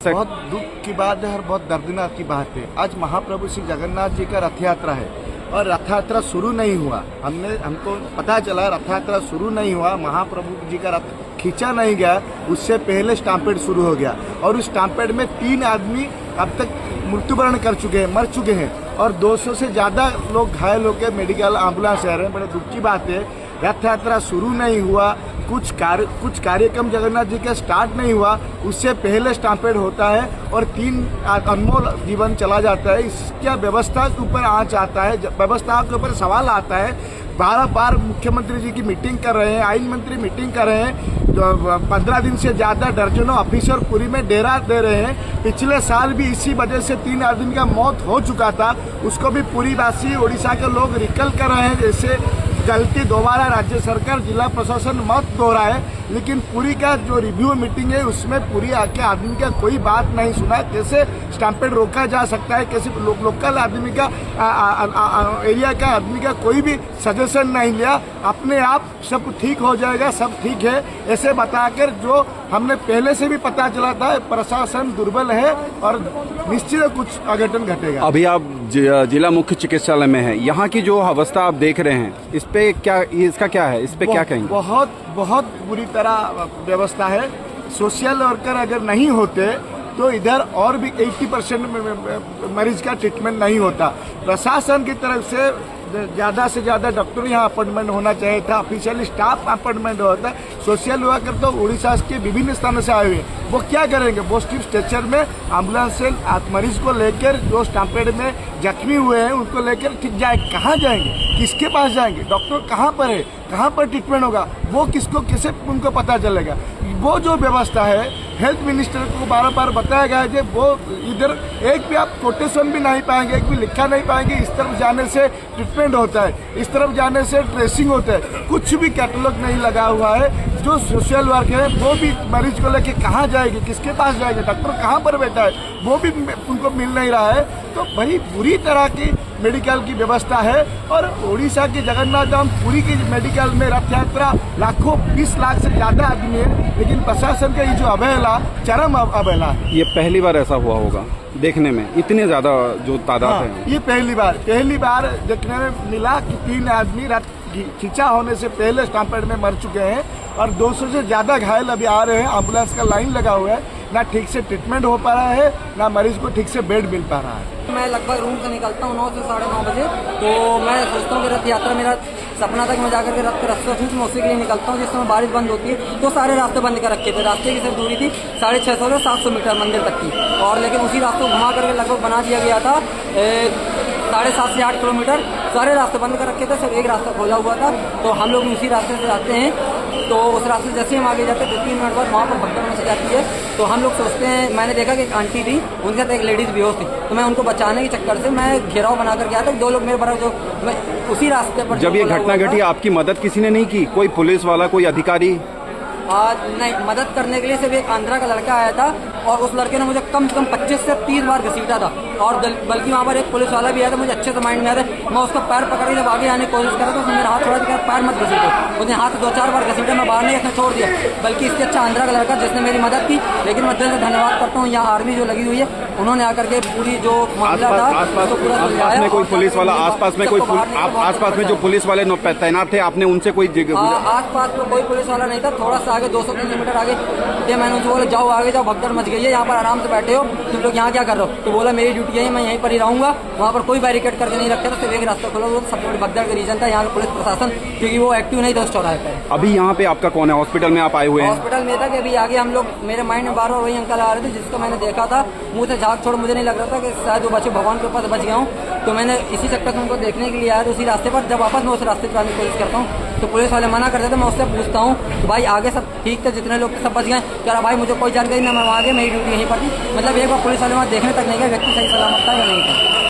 बहुत दुख की बात है और बहुत दर्दनाक की बात है। आज महाप्रभु श्री जगन्नाथ जी का रथ यात्रा है और रथ यात्रा शुरू नहीं हुआ। हमको पता चला रथ यात्रा शुरू नहीं हुआ, महाप्रभु जी का रथ खींचा नहीं गया, उससे पहले स्टैम्पेड शुरू हो गया और उस स्टैम्पेड में 3 आदमी अब तक मृत्युवरण कर चुके हैं, मर चुके हैं और 200 से ज़्यादा लोग घायल होकर मेडिकल एम्बुलेंस आ रहे हैं। बड़े दुख की बात है, रथ यात्रा शुरू नहीं हुआ, कुछ कार्यक्रम जगन्नाथ जी का स्टार्ट नहीं हुआ, उससे पहले स्टैम्पेड होता है और 3 अनमोल जीवन चला जाता है। इसका व्यवस्था के ऊपर आँच आता है, व्यवस्था के ऊपर सवाल आता है। बार मुख्यमंत्री जी की मीटिंग कर रहे हैं, आइन मंत्री मीटिंग कर रहे हैं, जो 15 दिन से ज़्यादा दर्जनों ऑफिसर पुरी में डेरा दे रहे हैं। पिछले साल भी इसी वजह से 3 आदमी का मौत हो चुका था, उसको भी पूरी राशि उड़ीसा के लोग रिकल कर रहे हैं। जैसे गलती दोबारा राज्य सरकार जिला प्रशासन मत दोहराए, लेकिन पूरी का जो रिव्यू मीटिंग है उसमें पूरी आके आदमी का कोई बात नहीं सुना। कैसे स्टैम्पेड रोका जा सकता है, कैसे लोकल आदमी का एरिया का आदमी का कोई भी सजेशन नहीं लिया, अपने आप सब ठीक हो जाएगा, सब ठीक है ऐसे बताकर जो हमने पहले से भी पता चला था प्रशासन दुर्बल है और निश्चित कुछ अघटन घटेगा। अभी आप जिला मुख्य चिकित्सालय में हैं, यहाँ की जो अवस्था आप देख रहे हैं इस पे क्या, इसका क्या है, इस पे क्या कहेंगे? बहुत बुरी तरह व्यवस्था है। सोशल वर्कर अगर नहीं होते तो इधर और भी 80% मरीज का ट्रीटमेंट नहीं होता। प्रशासन की तरफ से ज़्यादा से ज़्यादा डॉक्टर यहाँ अपॉइंटमेंट होना चाहिए था, ऑफिशियली स्टाफ अपॉइंटमेंट होता है। सोशल वर्कर तो उड़ीसा के विभिन्न स्थानों से आए हुए हैं, वो क्या करेंगे? वो सिर्फ स्ट्रेचर में एम्बुलेंस से मरीज को लेकर जो स्टैम्पेड में जख्मी हुए हैं उनको लेकर ठीक जाए, कहाँ जाएंगे, किसके पास जाएंगे, डॉक्टर कहाँ पर है, कहाँ पर ट्रीटमेंट होगा, वो किसको कैसे उनको पता चलेगा? वो जो व्यवस्था है हेल्थ मिनिस्टर को बार बार बताया गया है कि वो इधर एक भी आप कोटेशन भी नहीं पाएंगे, एक भी लिखा नहीं पाएंगे इस तरफ जाने से ट्रीटमेंट होता है, इस तरफ जाने से ट्रेसिंग होता है, कुछ भी कैटलॉग नहीं लगा हुआ है। जो सोशल वर्क है वो भी मरीज को लेके कहाँ जाएगी, किसके पास जाएगी, डॉक्टर कहाँ पर बैठा है वो भी उनको मिल नहीं रहा है। तो बड़ी बुरी तरह की मेडिकल की व्यवस्था है और उड़ीसा के जगन्नाथ धाम पुरी की मेडिकल में रथ यात्रा लाखों 20 लाख से ज़्यादा आदमी है, लेकिन प्रशासन का ये जो अवहेला, चरम अवहेला है। ये पहली बार ऐसा हुआ होगा देखने में, इतने ज़्यादा जो तादाद है? ये पहली बार देखने में मिला कि 3 आदमी रथ खींचा होने से पहले स्टैम्पेड में मर चुके हैं और 200 से ज़्यादा घायल अभी आ रहे हैं। एम्बुलेंस का लाइन लगा हुआ है, ना ठीक से ट्रीटमेंट हो पा रहा है, ना मरीज को ठीक से बेड मिल पा रहा है। मैं लगभग रूम से निकलता हूँ 9 से 9:30 बजे, तो मैं सोचता हूँ कि रथ यात्रा, मेरा सपना था कि मैं जाकर के रथ का रास्ता खींच, मैं उसी के लिए निकलता हूँ। जिस समय बारिश बंद होती है तो सारे रास्ते बंद कर रखे थे। रास्ते की सिर्फ दूरी थी 650 से 700 मीटर मंदिर तक की, और लेकिन उसी रास्ते को घुमा करके लगभग बना दिया गया था 7.5 से 8 किलोमीटर। सारे रास्ते बंद कर रखे थे, सिर्फ एक रास्ता खोला हुआ था। तो हम लोग उसी रास्ते से जाते हैं, तो उस रास्ते से जैसे हम आगे जाते हैं 2-3 मिनट बाद वहाँ पर भगदड़ मच जाती है। तो हम लोग सोचते हैं, मैंने देखा कि एक आंटी थी, उनके साथ एक लेडीज़ बेहोश थी, तो मैं उनको बचाने के चक्कर से मैं घेराव बना कर गया था। 2 लोग मेरे बराबर, जो मैं उसी रास्ते पर, जब ये घटना घटी आपकी मदद किसी ने नहीं की? कोई पुलिस वाला, कोई अधिकारी? नहीं, मदद करने के लिए सिर्फ एक आंध्रा का लड़का आया था और उस लड़के ने मुझे कम से कम 25 से 30 बार घसीटा था, और बल्कि वहाँ पर एक पुलिस वाला भी आया था। मुझे अच्छे से माइंड में आया था, मैं उसका पैर पकड़ के जब आगे आने की कोशिश कर रहा था, उसने मेरा हाथ छोड़ा दिया, पैर मत घसीटो। उसने हाथ 2-4 बार घसीटा, मैं बाहर नहीं, उसने छोड़ दिया। बल्कि इससे अच्छा आंध्रा का लड़का जिसने मेरी मदद की, लेकिन मैं दिल से धन्यवाद करता हूँ यहाँ आर्मी जो लगी हुई है, उन्होंने आकर के पूरी जो मामला था तो पूरा सुलझाया। कोई पुलिस वाला आसपास में, कोई आसपास में जो पुलिस वाले तैनात थे, आपने उनसे कोई आसपास में कोई पुलिस वाला नहीं था। थोड़ा सा आगे 200 किलोमीटर आगे थे, मैंने उनसे बोला जाओ आगे जाओ, भगदड़ मच गई है, यहाँ पर आराम से बैठे हो, तुम लोग यहाँ क्या कर रहे हो? तो बोला मेरी ड्यूटी है, मैं यहीं पर ही रहूँगा, वहाँ पर कोई बैरिकेड करके नहीं रखा था, सिर्फ एक रास्ता खोला। वो सबसे बड़ी भगदड़ का रीजन था यहाँ का पुलिस प्रशासन, क्योंकि वो एक्टिव नहीं था उस चौराहे पर। अभी यहाँ पे आपका कौन है? हॉस्पिटल में आप आए हुए हैं? हॉस्पिटल में था कि अभी आगे हम लोग, मेरे माइंड में बार बार वही अंकल आ रहे थे जिसको मैंने देखा था, मुंह से झाग छोड़, मुझे नहीं लग रहा था कि शायद वो बच्चे भगवान के पास बच गया हूँ। तो मैंने इसी चक्कर से उनको देखने के लिए आया, उसी रास्ते पर जब वापस मैं उस रास्ते पर आने की कोशिश करता हूँ तो पुलिस वाले मना करते थे। मैं उससे पूछता हूँ तो भाई आगे सब ठीक थे, जितने लोग थे सब बच गए। कह रहा भाई मुझे कोई जानकारी नहीं, मैं वहाँ आगे, मेरी ड्यूटी यहीं पर थी। मतलब एक बार पुलिस वाले वहाँ देखने तक नहीं गए व्यक्ति सही सलामत था या नहीं था।